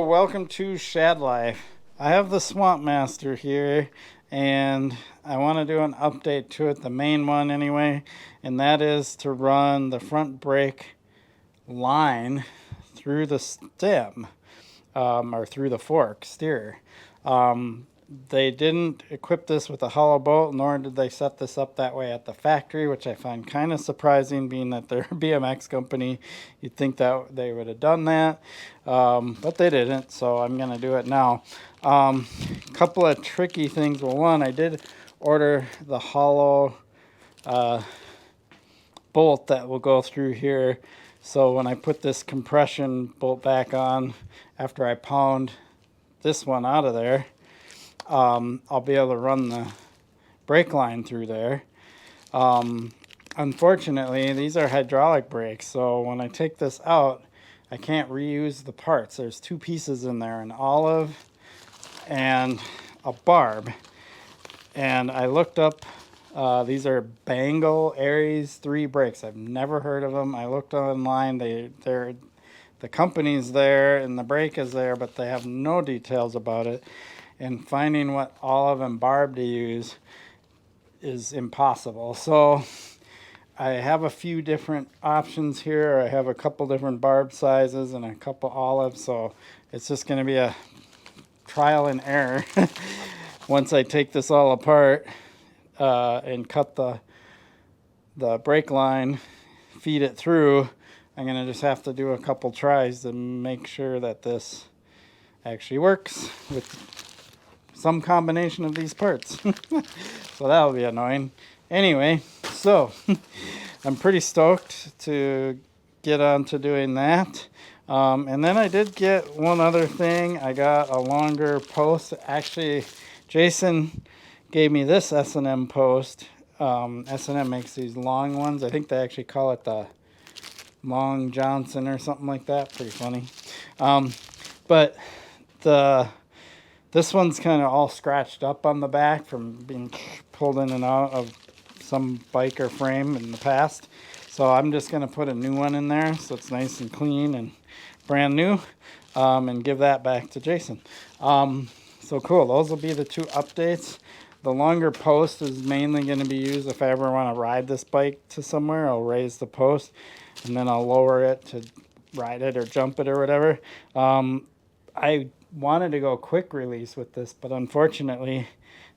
Hello, welcome to Shad Life. I have the Swampmaster here, and I want to do an update to it, the main one anyway, and that is to run the front brake line through the stem, or through the fork steer. They didn't equip this with a hollow bolt, nor did they set this up that way at the factory, which I find kind of surprising, being that they're a BMX company. You'd think that they would have done that, but they didn't, so I'm going to do it now. Couple of tricky things. Well, one, I did order the hollow bolt that will go through here, so when I put this compression bolt back on, after I pound this one out of there, I'll be able to run the brake line through there. Unfortunately, these are hydraulic brakes, so when I take this out, I can't reuse the parts. There's two pieces in there, an olive and a barb. And I looked up, these are Bangle Aries 3 brakes. I've never heard of them. I looked online. The company's there and the brake is there, but they have no details about it. And finding what olive and barb to use is impossible. So I have a few different options here. I have a couple different barb sizes and a couple olives, so it's just going to be a trial and error. Once I take this all apart and cut the brake line, feed it through, I'm going to just have to do a couple tries to make sure that this actually works with some combination of these parts. So that'll be annoying. Anyway, so I'm pretty stoked to get on to doing that. And then I did get one other thing. I got a longer post. Actually, Jason gave me this S&M post. S&M makes these long ones. I think they actually call it the Long Johnson or something like that. Pretty funny. But this one's kind of all scratched up on the back from being pulled in and out of some biker frame in the past. So I'm just going to put a new one in there so it's nice and clean and brand new, and give that back to Jason. So cool. Those will be the two updates. The longer post is mainly going to be used if I ever want to ride this bike to somewhere. I'll raise the post and then I'll lower it to ride it or jump it or whatever. I wanted to go quick release with this, but unfortunately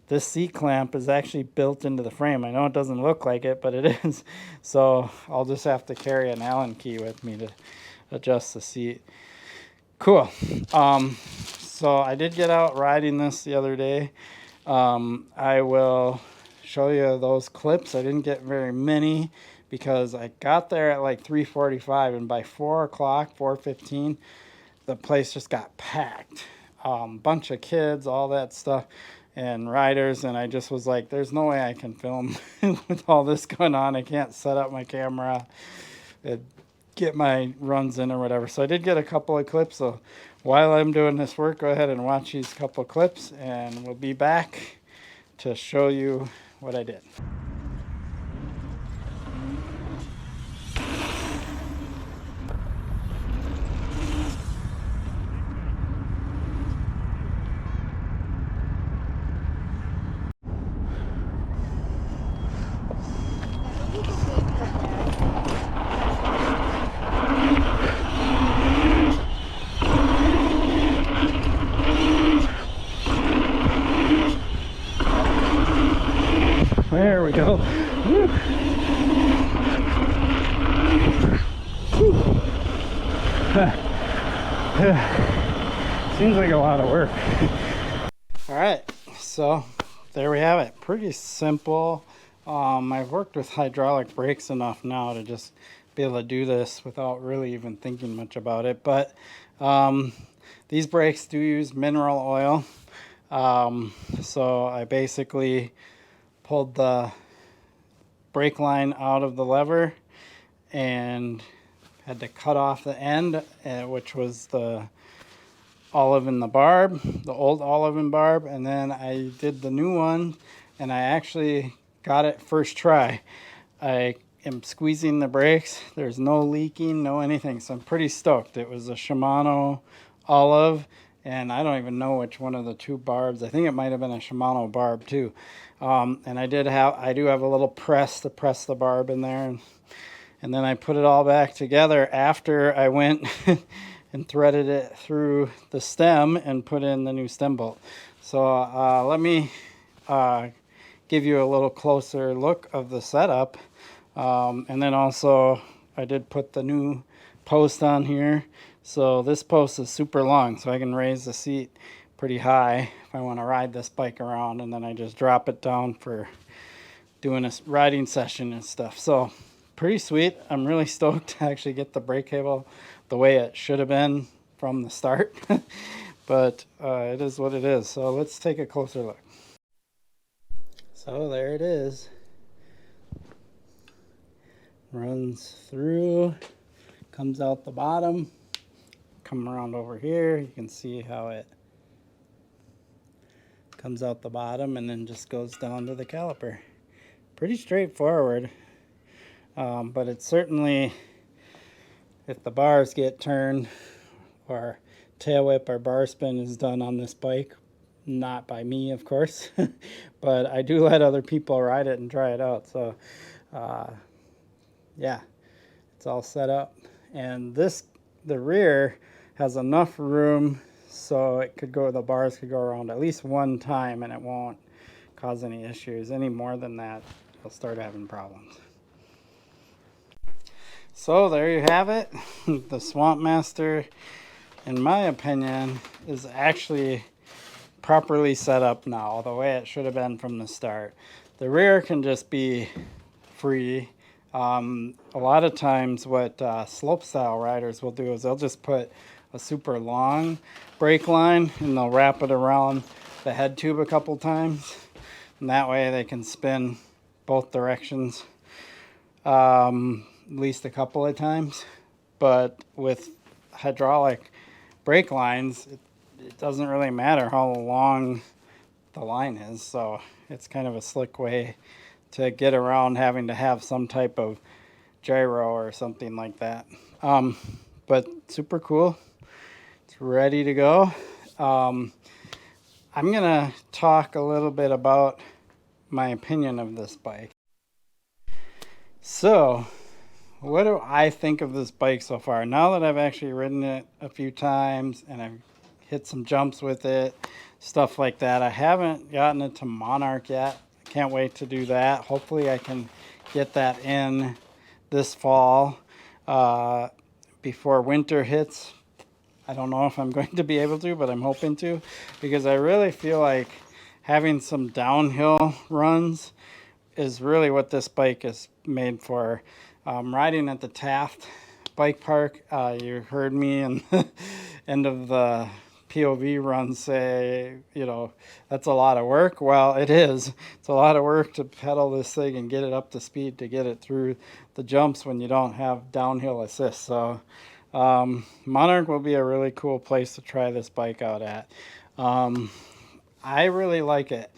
this C-clamp is actually built into the frame. I know it doesn't look like it, but it is. So I'll just have to carry an Allen key with me to adjust the seat. Cool. So I did get out riding this the other day. I will show you those clips. I didn't get very many because I got there at like 3:45, and by 4 o'clock, 4:15, the place just got packed. Bunch of kids, all that stuff, and riders, and I just was like, there's no way I can film with all this going on. I can't set up my camera, get my runs in or whatever. So I did get a couple of clips. So while I'm doing this work, go ahead and watch these couple of clips, and we'll be back to show you what I did. There we go. Woo. Seems like a lot of work. All right, so there we have it. Pretty simple. I've worked with hydraulic brakes enough now to just be able to do this without really even thinking much about it. But these brakes do use mineral oil. So I basically pulled the brake line out of the lever and had to cut off the end, which was the olive and the barb, the old olive and barb, and then I did the new one, and I actually got it first try. I am squeezing the brakes. There's no leaking, no anything, so I'm pretty stoked. It was a Shimano olive, and I don't even know which one of the two barbs. I think it might have been a Shimano barb too. And I do have a little press to press the barb in there, and then I put it all back together after I went and threaded it through the stem and put in the new stem bolt. So let me give you a little closer look of the setup. And then also I did put the new post on here. So this post is super long, so I can raise the seat pretty high if I want to ride this bike around, and then I just drop it down for doing a riding session and stuff. So pretty sweet. I'm really stoked to actually get the brake cable the way it should have been from the start. But it is what it is. So let's take a closer look. So there it is. Runs through, comes out the bottom. Come around over here, you can see how it comes out the bottom and then just goes down to the caliper. Pretty straightforward, but it's certainly, if the bars get turned or tail whip or bar spin is done on this bike, not by me of course, but I do let other people ride it and try it out. So yeah, it's all set up, and the rear has enough room so the bars could go around at least one time and it won't cause any issues. Any more than that, you'll start having problems. So there you have it. The Swampmaster, in my opinion, is actually properly set up now, the way it should have been from the start. The rear can just be free. A lot of times what slope style riders will do is they'll just put a super long brake line and they'll wrap it around the head tube a couple times, and that way they can spin both directions at least a couple of times. But with hydraulic brake lines, it doesn't really matter how long the line is, so it's kind of a slick way to get around having to have some type of gyro or something like that. But super cool. It's ready to go. I'm gonna talk a little bit about my opinion of this bike. So what do I think of this bike so far? Now that I've actually ridden it a few times and I've hit some jumps with it, stuff like that. I haven't gotten it to Monarch yet. Can't wait to do that. Hopefully I can get that in this fall before winter hits. I don't know if I'm going to be able to, but I'm hoping to, because I really feel like having some downhill runs is really what this bike is made for. Riding at the Taft bike park, you heard me in the end of the POV run say, you know, that's a lot of work. Well, it is. It's a lot of work to pedal this thing and get it up to speed to get it through the jumps when you don't have downhill assist. So Monarch will be a really cool place to try this bike out at. I really like it.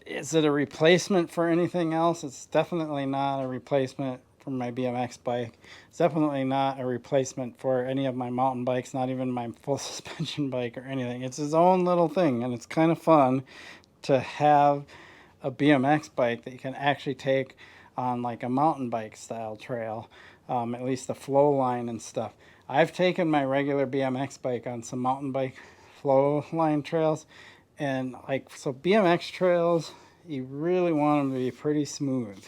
Is it a replacement for anything else? It's definitely not a replacement for my BMX bike. It's definitely not a replacement for any of my mountain bikes, not even my full suspension bike or anything. It's its own little thing, and it's kind of fun to have a BMX bike that you can actually take on like a mountain bike style trail, at least the flow line and stuff. I've taken my regular BMX bike on some mountain bike flow line trails, and like, so BMX trails, you really want them to be pretty smooth.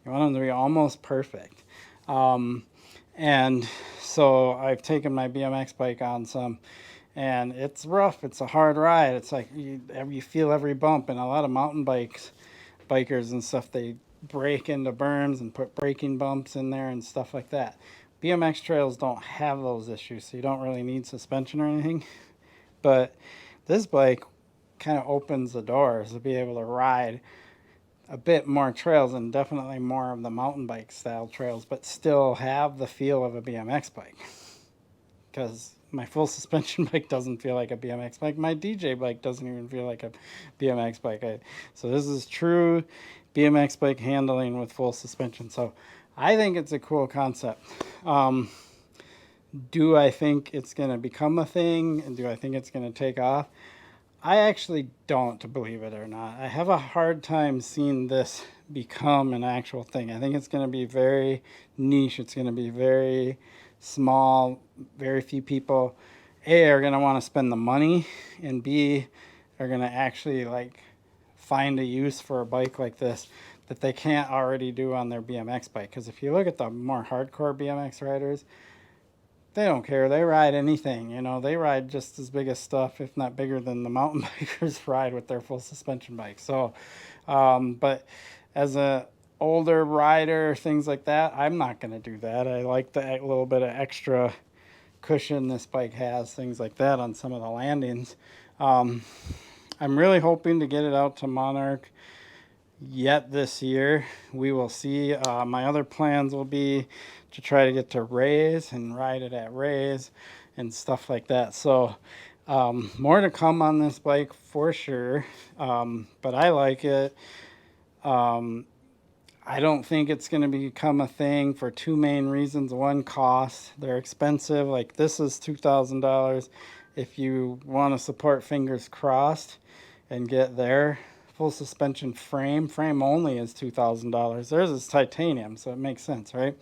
You want them to be almost perfect. And so I've taken my BMX bike on some, and it's rough. It's a hard ride. It's like you feel every bump, and a lot of mountain bikers and stuff, they break into berms and put braking bumps in there and stuff like that. BMX trails don't have those issues, so you don't really need suspension or anything. But this bike kind of opens the doors to be able to ride a bit more trails, and definitely more of the mountain bike style trails, but still have the feel of a BMX bike. Because my full suspension bike doesn't feel like a BMX bike. My DJ bike doesn't even feel like a BMX bike. So this is true BMX bike handling with full suspension. So I think it's a cool concept. Do I think it's going to become a thing? And do I think it's going to take off? I actually don't, believe it or not. I have a hard time seeing this become an actual thing. I think it's going to be very niche. It's going to be very small. Very few people, A, are going to want to spend the money, and B, are going to actually like find a use for a bike like this that they can't already do on their BMX bike. Because if you look at the more hardcore BMX riders, they don't care. They ride anything, you know. They ride just as big as stuff, if not bigger than the mountain bikers ride with their full suspension bikes. So, but as a older rider, things like that, I'm not going to do that. I like the little bit of extra cushion this bike has, things like that on some of the landings. I'm really hoping to get it out to Monarch yet this year. We will see. My other plans will be to try to get to Rays and ride it at Rays and stuff like that. So more to come on this bike for sure. But I like it. I don't think it's going to become a thing for two main reasons. One, cost. They're expensive. Like this is $2,000. If you want to support Fingers Crossed and get their full suspension frame only is $2,000. Theirs is titanium, so it makes sense, right?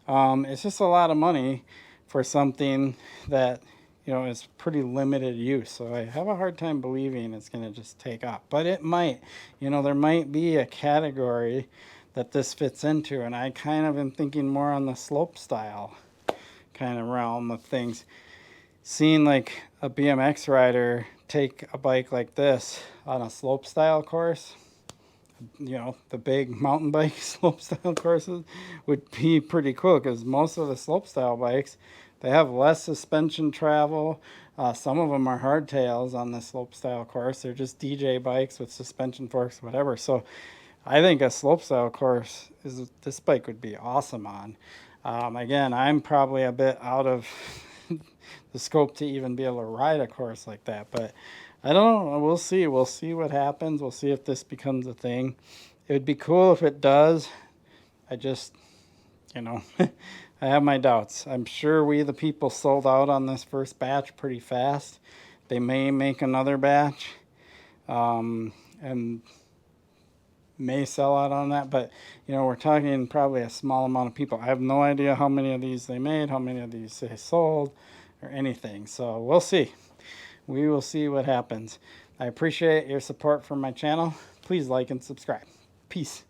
It's just a lot of money for something that, you know, is pretty limited use. So I have a hard time believing it's going to just take off. But it might. You know, there might be a category that this fits into, and I kind of am thinking more on the slope style kind of realm of things. Seeing like a BMX rider take a bike like this on a slope style course, you know, the big mountain bike slope style courses, would be pretty cool, because most of the slope style bikes, they have less suspension travel. Some of them are hardtails on the slope style course. They're just DJ bikes with suspension forks, whatever. So I think a slope style course is this bike would be awesome on. Again, I'm probably a bit out of the scope to even be able to ride a course like that, but I don't know. We'll see. We'll see what happens. We'll see if this becomes a thing. It would be cool if it does. I just, you know, I have my doubts. I'm sure We the People sold out on this first batch pretty fast. They may make another batch and may sell out on that, but you know, we're talking probably a small amount of people. I have no idea how many of these they made, how many of these they sold, or anything. So we'll see. We will see what happens. I appreciate your support for my channel. Please like and subscribe. Peace.